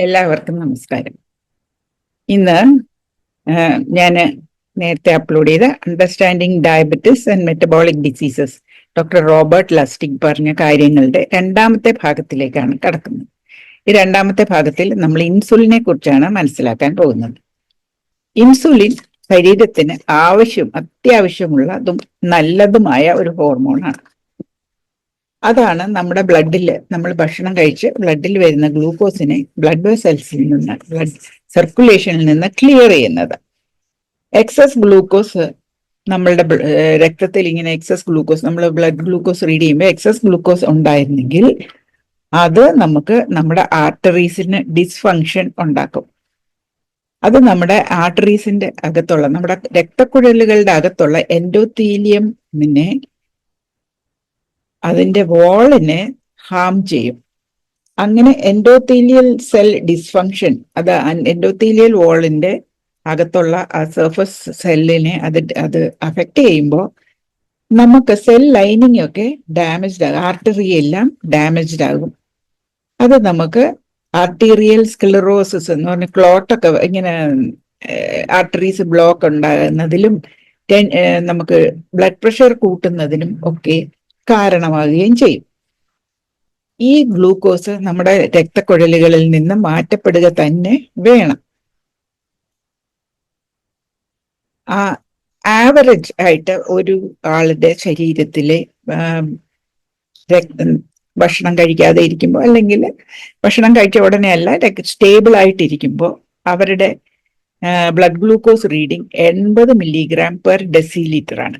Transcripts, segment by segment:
എല്ലാവർക്കും നമസ്കാരം. ഇന്ന് ഞാൻ നേരത്തെ അപ്ലോഡ് ചെയ്ത understanding diabetes and metabolic diseases doctor Robert Lustig പറഞ്ഞ കാര്യങ്ങളുടെ രണ്ടാമത്തെ ഭാഗത്തിലേക്കാണ് കടക്കുന്നത്. ഈ രണ്ടാമത്തെ ഭാഗത്തിൽ നമ്മൾ ഇൻസുലിനെ കുറിച്ചാണ് മനസ്സിലാക്കാൻ പോകുന്നത്. ഇൻസുലിൻ ശരീരത്തിന് അത്യാവശ്യമുള്ളതും നല്ലതുമായ ഒരു ഹോർമോണാണ്. അതാണ് നമ്മുടെ ബ്ലഡിൽ നമ്മൾ ഭക്ഷണം കഴിച്ച് ബ്ലഡിൽ വരുന്ന ഗ്ലൂക്കോസിനെ ബ്ലഡ് വെസൽസിൽ നിന്ന് ബ്ലഡ് സർക്കുലേഷനിൽ നിന്ന് ക്ലിയർ ചെയ്യുന്നത്. എക്സസ് ഗ്ലൂക്കോസ് നമ്മളുടെ രക്തത്തിൽ ഇങ്ങനെ എക്സസ് ഗ്ലൂക്കോസ് നമ്മൾ ബ്ലഡ് ഗ്ലൂക്കോസ് റീഡ് ചെയ്യുമ്പോൾ എക്സസ് ഗ്ലൂക്കോസ് ഉണ്ടായിരുന്നെങ്കിൽ അത് നമുക്ക് നമ്മുടെ ആർട്ടറീസിന് ഡിസ്ഫങ്ഷൻ ഉണ്ടാക്കും. അത് നമ്മുടെ ആർട്ടറീസിന്റെ അകത്തുള്ള നമ്മുടെ രക്തക്കുഴലുകളുടെ അകത്തുള്ള എൻഡോത്തീലിയമിനെ അതിന്റെ വാളിനെ ഹാം ചെയ്യും. അങ്ങനെ എൻഡോത്തീലിയൽ സെൽ ഡിസ്ഫങ്ഷൻ, അത് എൻഡോത്തീലിയൽ വാളിന്റെ അകത്തുള്ള ആ സർഫസ് സെല്ലിനെ അത് അഫക്റ്റ് ചെയ്യുമ്പോൾ നമുക്ക് സെൽ ലൈനിങ് ഒക്കെ ഡാമേജ്ഡ് ആകും, ആർട്ടറി എല്ലാം ഡാമേജ്ഡ് ആകും. അത് നമുക്ക് ആർട്ടീരിയൽ സ്ക്ലെറോസിസ് എന്ന് പറഞ്ഞ ക്ലോട്ടൊക്കെ ഇങ്ങനെ ആർട്ടറീസ് ബ്ലോക്ക് ഉണ്ടാകുന്നതിലും നമുക്ക് ബ്ലഡ് പ്രഷർ കൂട്ടുന്നതിനും ഒക്കെ കാരണമാകുകയും ചെയ്യും. ഈ ഗ്ലൂക്കോസ് നമ്മുടെ രക്തക്കുഴലുകളിൽ നിന്ന് മാറ്റപ്പെടുക തന്നെ വേണം. ആവറേജ് ആയിട്ട് ഒരു ആളുടെ ശരീരത്തിലെ ഭക്ഷണം കഴിക്കാതെ ഇരിക്കുമ്പോൾ അല്ലെങ്കിൽ ഭക്ഷണം കഴിച്ച ഉടനെ അല്ല, സ്റ്റേബിൾ ആയിട്ടിരിക്കുമ്പോൾ അവരുടെ blood glucose reading 80 milligram per decilitre ആണ്.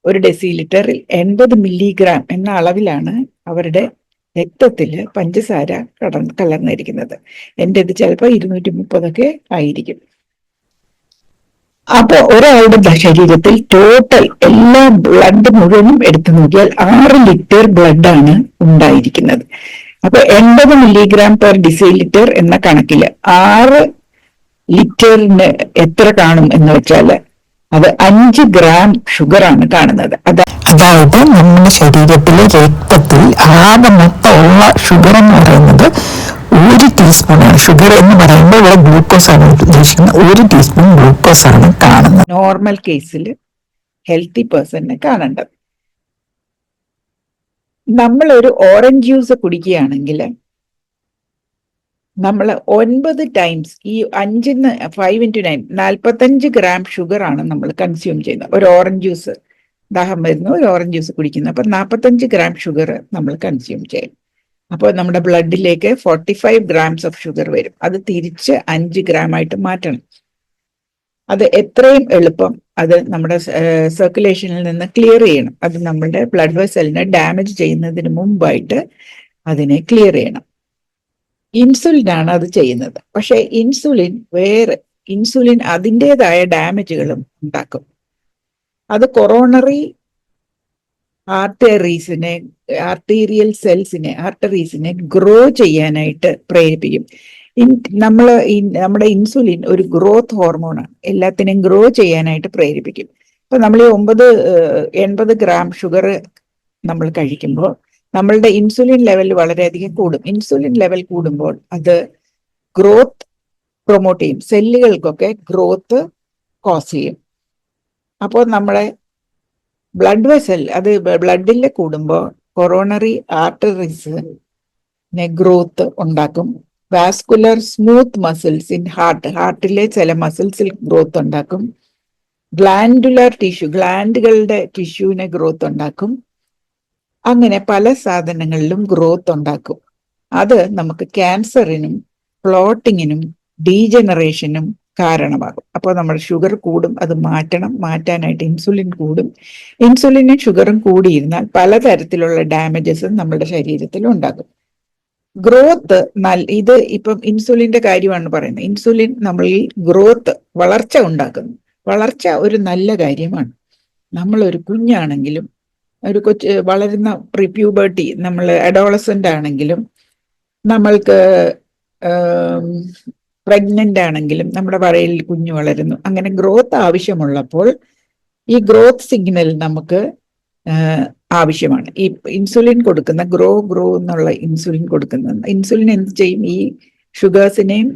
ഒരു ഡെസിലിറ്ററിൽ 80 മില്ലിഗ്രാം എന്ന അളവിലാണ് അവരുടെ രക്തത്തില് പഞ്ചസാര കലർന്നിരിക്കുന്നത്. എൻ്റെ ഇത് ചിലപ്പോൾ 230 ആയിരിക്കും. അപ്പൊ ഒരാളുടെ ശരീരത്തിൽ ടോട്ടൽ എല്ലാ ബ്ലഡ് മുഴുവനും എടുത്തു നോക്കിയാൽ 6 ലിറ്റർ ബ്ലഡാണ് ഉണ്ടായിരിക്കുന്നത്. അപ്പൊ 80 മില്ലിഗ്രാം പെർ ഡെസിലിറ്റർ എന്ന കണക്കില് 6 ലിറ്ററിന് എത്ര കാണും എന്ന് വെച്ചാൽ അത് 5 ഗ്രാം ഷുഗറാണ് കാണുന്നത്. അതായത് നമ്മുടെ ശരീരത്തിലെ രക്തത്തിൽ ആകെ മൊത്തമുള്ള ഷുഗർ എന്ന് പറയുന്നത് 1 ടീസ്പൂണാണ്. ഷുഗർ എന്ന് പറയുമ്പോൾ ഇവിടെ ഗ്ലൂക്കോസ് ആണ് ഉദ്ദേശിക്കുന്നത്. 1 ടീസ്പൂൺ ഗ്ലൂക്കോസ് ആണ് കാണുന്നത്. നോർമൽ കേസിൽ ഹെൽത്തി പേഴ്സണിനെ കാണേണ്ടത്. നമ്മൾ ഒരു ഓറഞ്ച് ജ്യൂസ് കുടിക്കുകയാണെങ്കിൽ നമ്മൾ 9 ടൈംസ് ഈ 5 into 9 45 ഗ്രാം ഷുഗർ ആണ് നമ്മൾ കൺസ്യൂം ചെയ്യുന്നത്. ഒരു ഓറഞ്ച് ജ്യൂസ്, ദാഹം വരുന്നു, ഒരു ഓറഞ്ച് ജ്യൂസ് കുടിക്കുന്നു, അപ്പൊ 45 ഗ്രാം ഷുഗർ നമ്മൾ കൺസ്യൂം ചെയ്യും. അപ്പോൾ നമ്മുടെ ബ്ലഡിലേക്ക് 45 ഗ്രാംസ് ഓഫ് ഷുഗർ വരും. അത് തിരിച്ച് 5 ഗ്രാം ആയിട്ട് മാറ്റണം. അത് എത്രയും എളുപ്പം അത് നമ്മുടെ സർക്കുലേഷനിൽ നിന്ന് ക്ലിയർ ചെയ്യണം. അത് നമ്മുടെ ബ്ലഡ് വെസലിനെ ഡാമേജ് ചെയ്യുന്നതിന് മുമ്പായിട്ട് അതിനെ ക്ലിയർ ചെയ്യണം. ഇൻസുലിൻ ആണ് അത് ചെയ്യുന്നത്. പക്ഷെ ഇൻസുലിൻ അതിൻ്റെതായ ഡാമേജുകളും ഉണ്ടാക്കും. അത് കൊറോണറി ആർട്ടീരിയൽ ആർട്ടറീസിനെ ഗ്രോ ചെയ്യാനായിട്ട് പ്രേരിപ്പിക്കും. നമ്മുടെ ഇൻസുലിൻ ഒരു ഗ്രോത്ത് ഹോർമോണാണ്, എല്ലാത്തിനെയും ഗ്രോ ചെയ്യാനായിട്ട് പ്രേരിപ്പിക്കും. അപ്പൊ നമ്മൾ ഈ 80 ഗ്രാം ഷുഗർ നമ്മൾ കഴിക്കുമ്പോൾ നമ്മളുടെ ഇൻസുലിൻ ലെവൽ വളരെയധികം കൂടും. ഇൻസുലിൻ ലെവൽ കൂടുമ്പോൾ അത് ഗ്രോത്ത് പ്രൊമോട്ട് ചെയ്യും, സെല്ലുകൾക്കൊക്കെ ഗ്രോത്ത് കോസ് ചെയ്യും. അപ്പോൾ നമ്മളെ ബ്ലഡ് വെസൽ അത് ബ്ലഡിൽ കൂടുമ്പോൾ കൊറോണറി ആർട്ടറീസിനെ ഗ്രോത്ത് ഉണ്ടാക്കും. വാസ്കുലർ സ്മൂത്ത് മസിൽസ് ഇൻ ഹാർട്ടിലെ ചില മസിൽസിൽ ഗ്രോത്ത് ഉണ്ടാക്കും. ഗ്ലാൻഡുകളുടെ ടിഷ്യൂവിനെ ഗ്രോത്ത് ഉണ്ടാക്കും. അങ്ങനെ പല സാധനങ്ങളിലും ഗ്രോത്ത് ഉണ്ടാക്കും. അത് നമുക്ക് ക്യാൻസറിനും ക്ലോട്ടിങ്ങിനും ഡീജനറേഷനും കാരണമാകും. അപ്പോൾ നമ്മുടെ ഷുഗർ കൂടും, അത് മാറ്റാനായിട്ട് ഇൻസുലിൻ കൂടും. ഇൻസുലിനും ഷുഗറും കൂടിയിരുന്നാൽ പലതരത്തിലുള്ള ഡാമേജസും നമ്മുടെ ശരീരത്തിൽ ഉണ്ടാകും. ഗ്രോത്ത് ഇത് ഇപ്പം ഇൻസുലിന്റെ കാര്യമാണ് പറയുന്നത്. ഇൻസുലിൻ നമ്മളിൽ വളർച്ച ഉണ്ടാക്കുന്നു. വളർച്ച ഒരു നല്ല കാര്യമാണ്. നമ്മളൊരു കുഞ്ഞാണെങ്കിലും ഒരു വളരുന്ന പ്രീപ്യൂബർട്ടി, നമ്മൾ അഡോളസെന്റ് ആണെങ്കിലും നമ്മൾക്ക് പ്രഗ്നന്റ് ആണെങ്കിലും നമ്മുടെ വയറിൽ കുഞ്ഞു വളരുന്നു. അങ്ങനെ ഗ്രോത്ത് ആവശ്യമുള്ളപ്പോൾ ഈ ഗ്രോത്ത് സിഗ്നൽ നമുക്ക് ആവശ്യമാണ്. ഈ ഇൻസുലിൻ കൊടുക്കുന്ന ഗ്രോ എന്നുള്ള ഇൻസുലിൻ കൊടുക്കുന്ന ഇൻസുലിൻ എന്ത് ചെയ്യും? ഈ ഷുഗേഴ്സിനെയും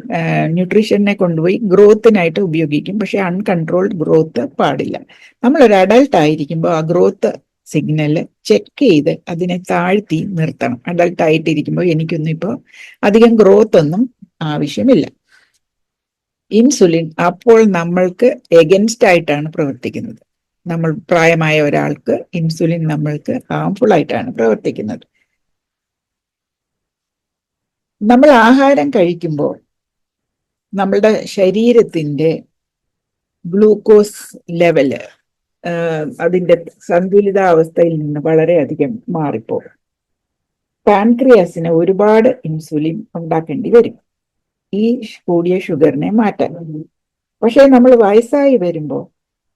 ന്യൂട്രീഷനെ കൊണ്ടുപോയി ഗ്രോത്തിനായിട്ട് ഉപയോഗിക്കും. പക്ഷെ അൺകൺട്രോൾഡ് ഗ്രോത്ത് പാടില്ല. നമ്മളൊരു അഡൾട്ട് ആയിരിക്കുമ്പോൾ ആ ഗ്രോത്ത് സിഗ്നല് ചെക്ക് ചെയ്ത് അതിനെ താഴ്ത്തി നിർത്തണം. അഡൾട്ട് ആയിട്ടിരിക്കുമ്പോൾ എനിക്കൊന്നും ഇപ്പോൾ അധികം ഗ്രോത്ത് ഒന്നും ആവശ്യമില്ല. ഇൻസുലിൻ അപ്പോൾ നമ്മൾക്ക് എഗൻസ്റ്റ് ആയിട്ടാണ് പ്രവർത്തിക്കുന്നത്. നമ്മൾ പ്രായമായ ഒരാൾക്ക് ഇൻസുലിൻ നമ്മൾക്ക് ഹാംഫുൾ ആയിട്ടാണ് പ്രവർത്തിക്കുന്നത്. നമ്മൾ ആഹാരം കഴിക്കുമ്പോൾ നമ്മളുടെ ശരീരത്തിന്റെ ഗ്ലൂക്കോസ് ലെവല് അതിന്റെ സന്തുലിതാവസ്ഥയിൽ നിന്ന് വളരെയധികം മാറിപ്പോകും. പാൻക്രിയാസിന് ഒരുപാട് ഇൻസുലിൻ ഉണ്ടാക്കേണ്ടി വരും ഈ കൂടിയ ഷുഗറിനെ മാറ്റാൻ. പക്ഷെ നമ്മൾ വയസ്സായി വരുമ്പോൾ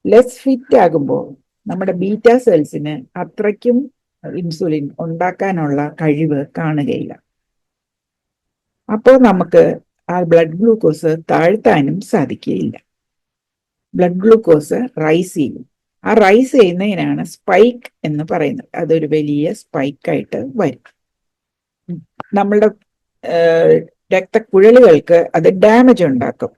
ലെസ് ഫിറ്റ് ആകുമ്പോൾ നമ്മുടെ ബീറ്റ സെൽസിന് അത്രയ്ക്കും ഇൻസുലിൻ ഉണ്ടാക്കാനുള്ള കഴിവ് കാണുകയില്ല. അപ്പോൾ നമുക്ക് ആ ബ്ലഡ് ഗ്ലൂക്കോസ് താഴ്ത്താനും സാധിക്കുകയില്ല. ബ്ലഡ് ഗ്ലൂക്കോസ് റൈസ് ചെയ്യും. ആ റൈസ് ചെയ്യുന്നതിനാണ് സ്പൈക്ക് എന്ന് പറയുന്നത്. അതൊരു വലിയ സ്പൈക്കായിട്ട് വരും. നമ്മളുടെ രക്തക്കുഴലുകൾക്ക് അത് ഡാമേജ് ഉണ്ടാക്കും.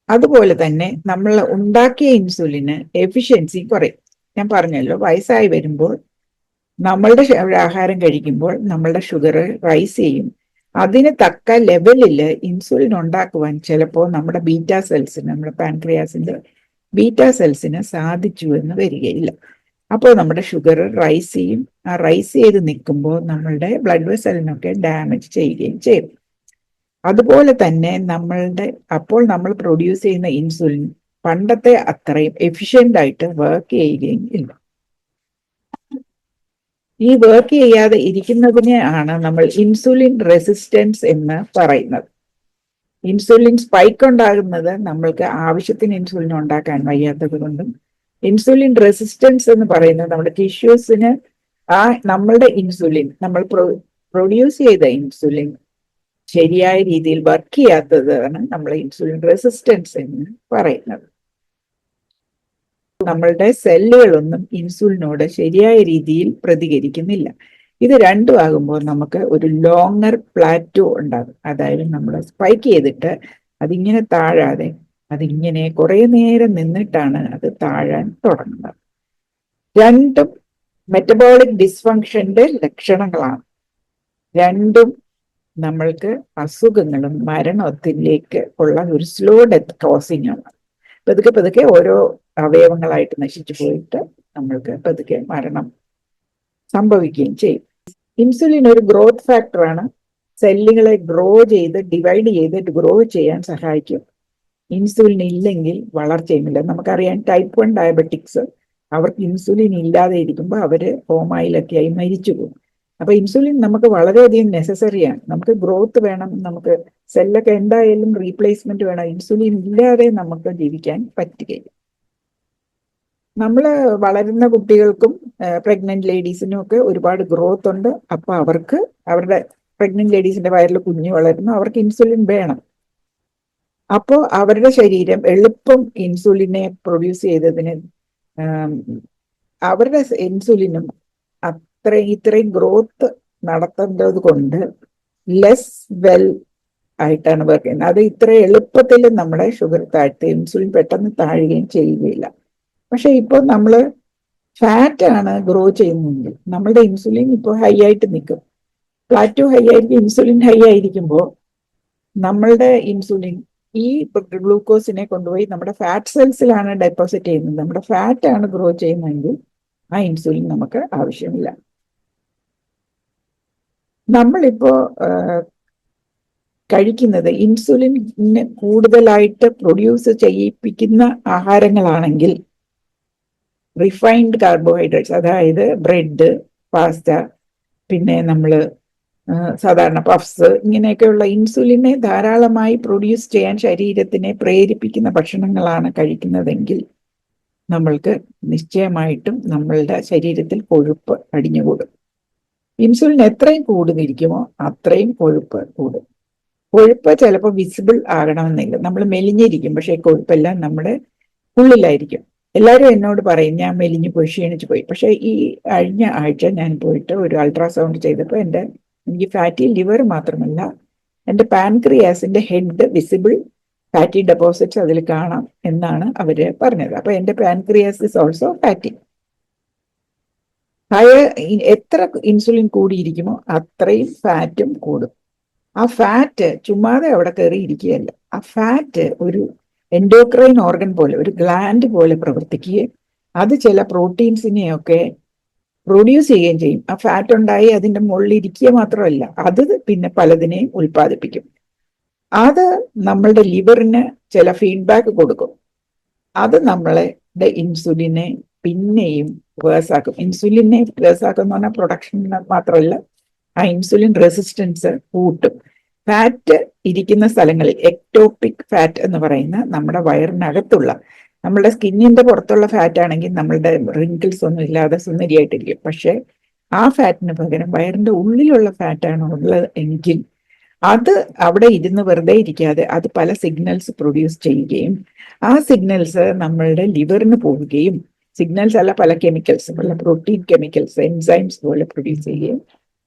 അതുപോലെ തന്നെ നമ്മൾ ഉണ്ടാക്കിയ ഇൻസുലിന് എഫിഷ്യൻസി കുറയും. ഞാൻ പറഞ്ഞല്ലോ, വയസ്സായി വരുമ്പോൾ നമ്മളുടെ ആഹാരം കഴിക്കുമ്പോൾ നമ്മളുടെ ഷുഗർ റൈസ് ചെയ്യും. അതിന് തക്ക ലെവലിൽ ഇൻസുലിൻ ഉണ്ടാക്കുവാൻ ചിലപ്പോൾ നമ്മുടെ ബീറ്റ സെൽസിന്, നമ്മുടെ പാൻക്രിയാസിന്റെ ബീറ്റ സെൽസിന് സാധിച്ചു എന്ന് വരികയില്ല. അപ്പോൾ നമ്മുടെ ഷുഗർ റൈസ് ചെയ്യും. ആ റൈസ് ചെയ്ത് നിൽക്കുമ്പോൾ നമ്മളുടെ ബ്ലഡ് വെസലിനൊക്കെ ഡാമേജ് ചെയ്യുകയും ചെയ്യും. അതുപോലെ തന്നെ അപ്പോൾ നമ്മൾ പ്രൊഡ്യൂസ് ചെയ്യുന്ന ഇൻസുലിൻ പണ്ടത്തെ അത്രയും എഫിഷ്യന്റ് ആയിട്ട് വർക്ക് ചെയ്യുകയും ഇല്ല. ഈ വർക്ക് ചെയ്യാതെ ഇരിക്കുന്നതിനെ ആണ് നമ്മൾ ഇൻസുലിൻ റെസിസ്റ്റൻസ് എന്ന് പറയുന്നത്. ഇൻസുലിൻ സ്പൈക്ക് ഉണ്ടാകുന്നത് നമ്മൾക്ക് ആവശ്യത്തിന് ഇൻസുലിൻ ഉണ്ടാക്കാൻ വയ്യാത്തത് കൊണ്ടും, ഇൻസുലിൻ റെസിസ്റ്റൻസ് എന്ന് പറയുന്നത് നമ്മുടെ ടിഷ്യൂസിന് നമ്മളുടെ ഇൻസുലിൻ, നമ്മൾ പ്രൊഡ്യൂസ് ചെയ്ത ഇൻസുലിൻ ശരിയായ രീതിയിൽ വർക്ക് ചെയ്യാത്തതാണ് നമ്മൾ ഇൻസുലിൻ റെസിസ്റ്റൻസ് എന്ന് പറയുന്നത്. നമ്മളുടെ സെല്ലുകളൊന്നും ഇൻസുലിനോട് ശരിയായ രീതിയിൽ പ്രതികരിക്കുന്നില്ല. ഇത് രണ്ടും ആകുമ്പോൾ നമുക്ക് ഒരു ലോങ്ങർ പ്ലാറ്റോ ഉണ്ടാകും. അതായത് നമ്മൾ സ്പൈക്ക് ചെയ്തിട്ട് അതിങ്ങനെ താഴാതെ അതിങ്ങനെ കുറെ നേരം നിന്നിട്ടാണ് അത് താഴാൻ തുടങ്ങുന്നത്. രണ്ടും മെറ്റബോളിക് ഡിസ്ഫങ്ഷന്റെ ലക്ഷണങ്ങളാണ്. രണ്ടും നമ്മൾക്ക് അസുഖങ്ങളും മരണത്തിലേക്ക് ഉള്ള ഒരു സ്ലോ ഡെത്ത് കോസിംഗ് ആണ്. പതുക്കെ പതുക്കെ ഓരോ അവയവങ്ങളായിട്ട് നശിച്ചു പോയിട്ട് നമ്മൾക്ക് പതുക്കെ മരണം സംഭവിക്കുകയും ചെയ്യും. ഇൻസുലിൻ ഒരു ഗ്രോത്ത് ഫാക്ടറാണ്. സെല്ലുകളെ ഡിവൈഡ് ചെയ്ത് ഗ്രോ ചെയ്യാൻ സഹായിക്കും. ഇൻസുലിൻ ഇല്ലെങ്കിൽ വളർച്ചയുമില്ല. നമുക്കറിയാം, ടൈപ്പ് 1 ഡയബറ്റിക്സ് അവർക്ക് ഇൻസുലിൻ ഇല്ലാതെ ഇരിക്കുമ്പോൾ അവര് കോമയിലൊക്കെ ആയി മരിച്ചു പോകും. അപ്പൊ ഇൻസുലിൻ നമുക്ക് വളരെയധികം നെസസറിയാണ്. നമുക്ക് ഗ്രോത്ത് വേണം, നമുക്ക് സെല്ലൊക്കെ എന്തായാലും റീപ്ലേസ്മെന്റ് വേണം. ഇൻസുലിൻ ഇല്ലാതെ നമുക്ക് ജീവിക്കാൻ പറ്റുകയില്ല. നമ്മൾ വളരുന്ന കുട്ടികൾക്കും പ്രഗ്നന്റ് ലേഡീസിനും ഒക്കെ ഒരുപാട് ഗ്രോത്ത് ഉണ്ട്. അപ്പൊ അവർക്ക് അവരുടെ പ്രഗ്നന്റ് ലേഡീസിന്റെ വയറിൽ കുഞ്ഞ് വളരുന്നു, അവർക്ക് ഇൻസുലിൻ വേണം. അപ്പോൾ അവരുടെ ശരീരം എളുപ്പം ഇൻസുലിനെ പ്രൊഡ്യൂസ് ചെയ്തതിന് അവരുടെ ഇൻസുലിനും ഇത്രയും ഗ്രോത്ത് നടത്തേണ്ടത് കൊണ്ട് ലെസ് വെൽ ആയിട്ടാണ് വർക്ക് ചെയ്യുന്നത്. അത് ഇത്ര എളുപ്പത്തിൽ നമ്മുടെ ഷുഗർ ഇൻസുലിൻ പെട്ടെന്ന് താഴുകയും ചെയ്യുകയില്ല. പക്ഷെ ഇപ്പോൾ നമ്മൾ ഫാറ്റ് ആണ് ഗ്രോ ചെയ്യുന്നതെങ്കിൽ നമ്മളുടെ ഇൻസുലിൻ ഇപ്പോൾ ഹൈ ആയിട്ട് നിൽക്കും. പ്ലാറ്റോ ഹൈ ആയിരിക്കും, ഇൻസുലിൻ ഹൈ ആയിരിക്കുമ്പോൾ നമ്മളുടെ ഇൻസുലിൻ ഈ ഗ്ലൂക്കോസിനെ കൊണ്ടുപോയി നമ്മുടെ ഫാറ്റ് സെൽസിലാണ് ഡെപ്പോസിറ്റ് ചെയ്യുന്നത്. നമ്മുടെ ഫാറ്റ് ആണ് ഗ്രോ ചെയ്യുന്നതെങ്കിൽ ആ ഇൻസുലിൻ നമുക്ക് ആവശ്യമില്ല. നമ്മളിപ്പോ കഴിക്കുന്നത് ഇൻസുലിന് കൂടുതലായിട്ട് പ്രൊഡ്യൂസ് ചെയ്യിപ്പിക്കുന്ന ആഹാരങ്ങളാണെങ്കിൽ റിഫൈൻഡ് കാർബോഹൈഡ്രേറ്റ്സ്, അതായത് ബ്രെഡ്, പാസ്ത, പിന്നെ നമ്മൾ സാധാരണ പഫ്സ്, ഇങ്ങനെയൊക്കെയുള്ള ഇൻസുലിനെ ധാരാളമായി പ്രൊഡ്യൂസ് ചെയ്യാൻ ശരീരത്തിനെ പ്രേരിപ്പിക്കുന്ന ഭക്ഷണങ്ങളാണ് കഴിക്കുന്നതെങ്കിൽ നമ്മൾക്ക് നിശ്ചയമായിട്ടും നമ്മളുടെ ശരീരത്തിൽ കൊഴുപ്പ് അടിഞ്ഞുകൂടും. ഇൻസുലിൻ എത്രയും കൂടുതലിരിക്കുമോ അത്രയും കൊഴുപ്പ് കൂടും. കൊഴുപ്പ് ചിലപ്പോൾ വിസിബിൾ ആകണമെന്നില്ല. നമ്മൾ മെലിഞ്ഞിരിക്കും, പക്ഷേ കൊഴുപ്പെല്ലാം നമ്മുടെ ഉള്ളിലായിരിക്കും. എല്ലാവരും എന്നോട് പറയും ഞാൻ മെലിഞ്ഞു പോയി, ക്ഷീണിച്ചു പോയി. പക്ഷെ ഈ കഴിഞ്ഞ ആഴ്ച ഞാൻ പോയിട്ട് ഒരു അൾട്രാസൗണ്ട് ചെയ്തപ്പോൾ എൻ്റെ എനിക്ക് ഫാറ്റി ലിവർ മാത്രമല്ല, എൻ്റെ പാൻക്രിയാസിന്റെ ഹെഡ് വിസിബിൾ ഫാറ്റി ഡെപ്പോസിറ്റ്സ് അതിൽ കാണാം എന്നാണ് അവര് പറഞ്ഞത്. അപ്പൊ എൻ്റെ പാൻക്രിയാസ് ഇസ് ഓൾസോ ഫാറ്റി. എത്ര ഇൻസുലിൻ കൂടിയിരിക്കുമോ അത്രയും ഫാറ്റും കൂടും. ആ ഫാറ്റ് ചുമ്മാതെ അവിടെ കയറി ഇരിക്കുകയല്ല. ആ ഫാറ്റ് ഒരു എൻഡോക്രൈൻ ഓർഗൻ പോലെ, ഒരു ഗ്ലാൻഡ് പോലെ പ്രവർത്തിക്കുകയും അത് ചില പ്രോട്ടീൻസിനെയൊക്കെ പ്രൊഡ്യൂസ് ചെയ്യുകയും ചെയ്യും. ആ ഫാറ്റ് ഉണ്ടായി അതിന്റെ മുകളിൽ ഇരിക്കുക മാത്രമല്ല, അത് പിന്നെ പലതിനെയും ഉൽപ്പാദിപ്പിക്കും. അത് നമ്മളുടെ ലിവറിന് ചില ഫീഡ്ബാക്ക് കൊടുക്കും. അത് നമ്മളുടെ ഇൻസുലിനെ പിന്നെയും വേഴ്സാക്കും. ഇൻസുലിനെ വേഴ്സാക്കും എന്ന് പറഞ്ഞാൽ പ്രൊഡക്ഷൻ മാത്രമല്ല, ആ ഇൻസുലിൻ റെസിസ്റ്റൻസ് കൂട്ടും. ഫാറ്റ് ഇരിക്കുന്ന സ്ഥലങ്ങളിൽ എക്ടോപിക് ഫാറ്റ് എന്ന് പറയുന്ന നമ്മുടെ വയറിനകത്തുള്ള, നമ്മുടെ സ്കിന്നിന്റെ പുറത്തുള്ള ഫാറ്റ് ആണെങ്കിൽ നമ്മളുടെ റിങ്കിൾസ് ഒന്നും ഇല്ലാതെ സുന്ദരിയായിട്ടിരിക്കും. പക്ഷെ ആ ഫാറ്റിന് പകരം വയറിന്റെ ഉള്ളിലുള്ള ഫാറ്റാണ് ഉള്ളത് എങ്കിൽ അത് അവിടെ ഇരുന്ന് വെറുതെ ഇരിക്കാതെ അത് പല സിഗ്നൽസ് പ്രൊഡ്യൂസ് ചെയ്യുകയും ആ സിഗ്നൽസ് നമ്മളുടെ ലിവറിന് പോവുകയും, സിഗ്നൽസ് അല്ല പല കെമിക്കൽസ്, പല പ്രോട്ടീൻ കെമിക്കൽസ്, എൻസൈംസ് പോലെ പ്രൊഡ്യൂസ് ചെയ്യുകയും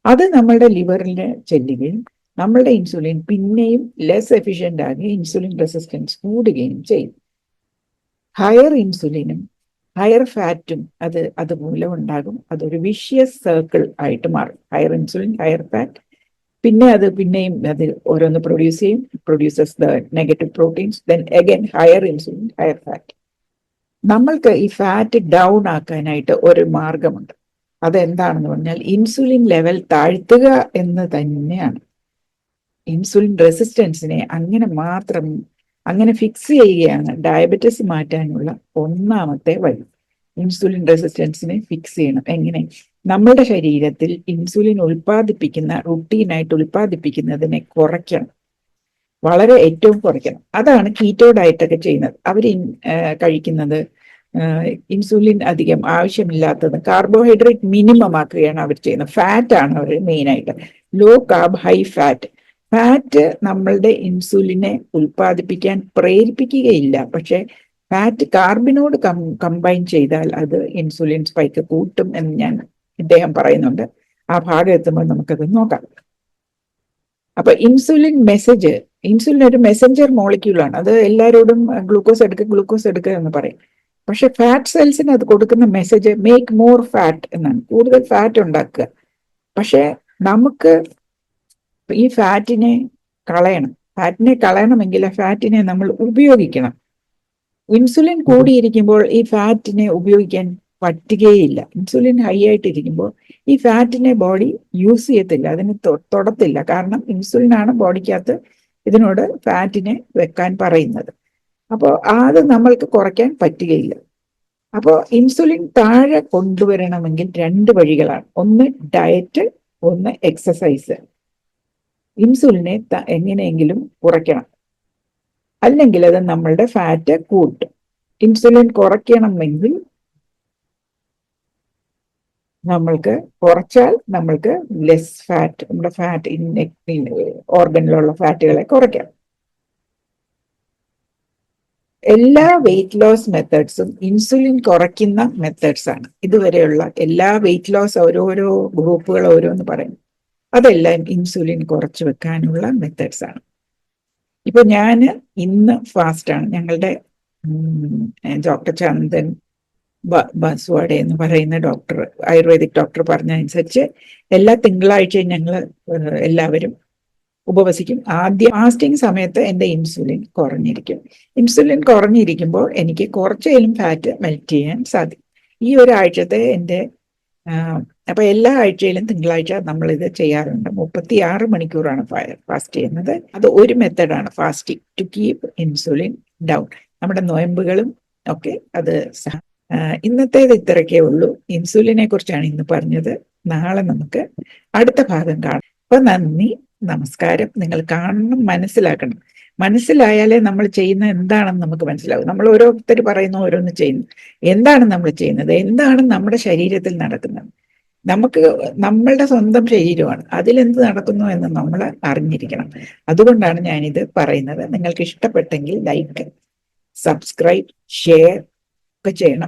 അത് നമ്മളുടെ ലിവറിന് ചെല്ലുകയും നമ്മളുടെ ഇൻസുലിൻ പിന്നെയും ലെസ് എഫിഷ്യൻ്റ് ആകുകയും ഇൻസുലിൻ റെസിസ്റ്റൻസ് കൂടുകയും ചെയ്യും. ഹയർ ഇൻസുലിനും ഹയർ ഫാറ്റും അതുമൂലം ഉണ്ടാകും. അതൊരു വിഷ്യസ് സർക്കിൾ ആയിട്ട് മാറും. ഹയർ ഇൻസുലിൻ, ഹയർ ഫാറ്റ്, പിന്നെ അത് പിന്നെയും അത് ഓരോന്ന് പ്രൊഡ്യൂസ് ചെയ്യും, produces the negative proteins, then again higher insulin, higher fat. നമ്മൾക്ക് ഈ ഫാറ്റ് ഡൗൺ ആക്കാനായിട്ട് ഒരു മാർഗമുണ്ട്. അതെന്താണെന്ന് പറഞ്ഞാൽ ഇൻസുലിൻ ലെവൽ താഴ്ത്തുക എന്ന് തന്നെയാണ്. ഇൻസുലിൻ റെസിസ്റ്റൻസിനെ അങ്ങനെ ഫിക്സ് ചെയ്യുകയാണ് ഡയബറ്റിസ് മാറ്റാനുള്ള ഒന്നാമത്തെ വഴി. ഇൻസുലിൻ റെസിസ്റ്റൻസിനെ ഫിക്സ് ചെയ്യണം. എങ്ങനെ? നമ്മുടെ ശരീരത്തിൽ ഇൻസുലിൻ റുട്ടീനായിട്ട് ഉൽപ്പാദിപ്പിക്കുന്നതിനെ കുറയ്ക്കണം, വളരെ ഏറ്റവും കുറയ്ക്കണം. അതാണ് കീറ്റോ ഡയറ്റൊക്കെ ചെയ്യുന്നത്. അവർ കഴിക്കുന്നത് ഇൻസുലിൻ അധികം ആവശ്യമില്ലാത്തത്, കാർബോഹൈഡ്രേറ്റ് മിനിമം ആക്കുകയാണ് അവർ ചെയ്യുന്നത്. ഫാറ്റ് ആണ് അവർ മെയിനായിട്ട്, low carb high fat. Fat നമ്മളുടെ ഇൻസുലിനെ ഉൽപ്പാദിപ്പിക്കാൻ പ്രേരിപ്പിക്കുകയില്ല, പക്ഷെ ഫാറ്റ് കാർബിനോട് കമ്പൈൻ ചെയ്താൽ അത് ഇൻസുലിൻ സ്പൈക്ക് കൂട്ടും എന്ന് ഇദ്ദേഹം പറയുന്നുണ്ട്. ആ ഭാഗം എത്തുമ്പോൾ നമുക്കത് നോക്കാം. അപ്പൊ ഇൻസുലിൻ ഒരു മെസ്സഞ്ചർ മോളിക്യൂളാണ്. അത് എല്ലാവരോടും ഗ്ലൂക്കോസ് എടുക്കുക എന്ന് പറയും. പക്ഷെ ഫാറ്റ് സെൽസിന് അത് കൊടുക്കുന്ന മെസ്സേജ് മേക്ക് മോർ ഫാറ്റ് എന്നാണ്, കൂടുതൽ ഫാറ്റ് ഉണ്ടാക്കുക. പക്ഷെ നമുക്ക് ഈ ഫാറ്റിനെ കളയണമെങ്കിൽ ആ ഫാറ്റിനെ നമ്മൾ ഉപയോഗിക്കണം. ഇൻസുലിൻ കൂടിയിരിക്കുമ്പോൾ ഈ ഫാറ്റിനെ ഉപയോഗിക്കാൻ പറ്റുകയില്ല. ഇൻസുലിൻ ഹൈ ആയിട്ടിരിക്കുമ്പോൾ ഈ ഫാറ്റിനെ ബോഡി യൂസ് ചെയ്യത്തില്ല, അതിന് തൊടത്തില്ല. കാരണം ഇൻസുലിനാണ് ബോഡിക്കകത്ത് ഇതിനോട് ഫാറ്റിനെ വെക്കാൻ പറയുന്നത്. അപ്പോൾ അത് നമ്മൾക്ക് കുറയ്ക്കാൻ പറ്റുകയില്ല. അപ്പോൾ ഇൻസുലിൻ താഴെ കൊണ്ടുവരണമെങ്കിൽ 2 വഴികളാണ്. ഒന്ന് ഡയറ്റ്, ഒന്ന് എക്സസൈസ്. ഇൻസുലിനെ എങ്ങനെയെങ്കിലും കുറയ്ക്കണം, അല്ലെങ്കിൽ അത് നമ്മളുടെ ഫാറ്റ് കൂട്ടും. ഇൻസുലിൻ കുറയ്ക്കണമെങ്കിൽ നമ്മൾക്ക് ലെസ് ഫാറ്റ്, നമ്മുടെ ഓർഗനിലുള്ള ഫാറ്റുകളെ കുറയ്ക്കാം. എല്ലാ വെയിറ്റ് ലോസ് മെത്തേഡ്സും ഇൻസുലിൻ കുറയ്ക്കുന്ന മെത്തേഡ്സ് ആണ്. ഇതുവരെയുള്ള എല്ലാ വെയിറ്റ് ലോസ് ഓരോരോ ഗ്രൂപ്പുകൾ ഓരോന്ന് പറയും, അതെല്ലാം ഇൻസുലിൻ കുറച്ച് വെക്കാനുള്ള മെത്തേഡ്സ് ആണ്. ഇപ്പൊ ഞാൻ ഇന്ന് ഫാസ്റ്റാണ്. ഞങ്ങളുടെ ഡോക്ടർ ചന്ദൻ ബസ്വാഡെ എന്ന് പറയുന്ന ആയുർവേദിക് ഡോക്ടർ പറഞ്ഞ അനുസരിച്ച് എല്ലാ തിങ്കളാഴ്ചയും ഞങ്ങൾ എല്ലാവരും ഉപവസിക്കും. ആദ്യം ഫാസ്റ്റിംഗ് സമയത്ത് എൻ്റെ ഇൻസുലിൻ കുറഞ്ഞിരിക്കുമ്പോൾ എനിക്ക് കുറച്ചേലും ഫാറ്റ് മെൽറ്റ് ചെയ്യാൻ സാധിക്കും. ഈ ഒരാഴ്ചത്തെ എൻ്റെ അപ്പൊ എല്ലാ ആഴ്ചയിലും തിങ്കളാഴ്ച നമ്മൾ ഇത് ചെയ്യാറുണ്ട്. 36 മണിക്കൂറാണ് ഫാസ്റ്റ് ചെയ്യുന്നത്. അത് ഒരു മെത്തഡാണ് fasting to keep insulin down. നമ്മുടെ നൊയമ്പുകളും ഒക്കെ അത് ഇന്നത്തേത് ഇത്രയൊക്കെ ഉള്ളൂ. ഇൻസുലിനെ കുറിച്ചാണ് ഇന്ന് പറഞ്ഞത്. നാളെ നമുക്ക് അടുത്ത ഭാഗം കാണാം. അപ്പൊ നന്ദി, നമസ്കാരം. നിങ്ങൾ കാണണം, മനസ്സിലായാലേ നമ്മൾ ചെയ്യുന്ന എന്താണെന്ന് നമുക്ക് മനസ്സിലാവും. നമ്മൾ ഓരോരുത്തർ പറയുന്നു, ഓരോന്ന് ചെയ്യുന്നു. എന്താണ് നമ്മൾ ചെയ്യുന്നത്, എന്താണ് നമ്മുടെ ശരീരത്തിൽ നടക്കുന്നത്? നമ്മളുടെ സ്വന്തം ശരീരമാണ്, അതിലെന്ത് നടക്കുന്നു എന്ന് നമ്മൾ അറിഞ്ഞിരിക്കണം. അതുകൊണ്ടാണ് ഞാനിത് പറയുന്നത്. നിങ്ങൾക്ക് ഇഷ്ടപ്പെട്ടെങ്കിൽ ലൈക്ക്, സബ്സ്ക്രൈബ്, ഷെയർ ഒക്കെ ചെയ്യണം.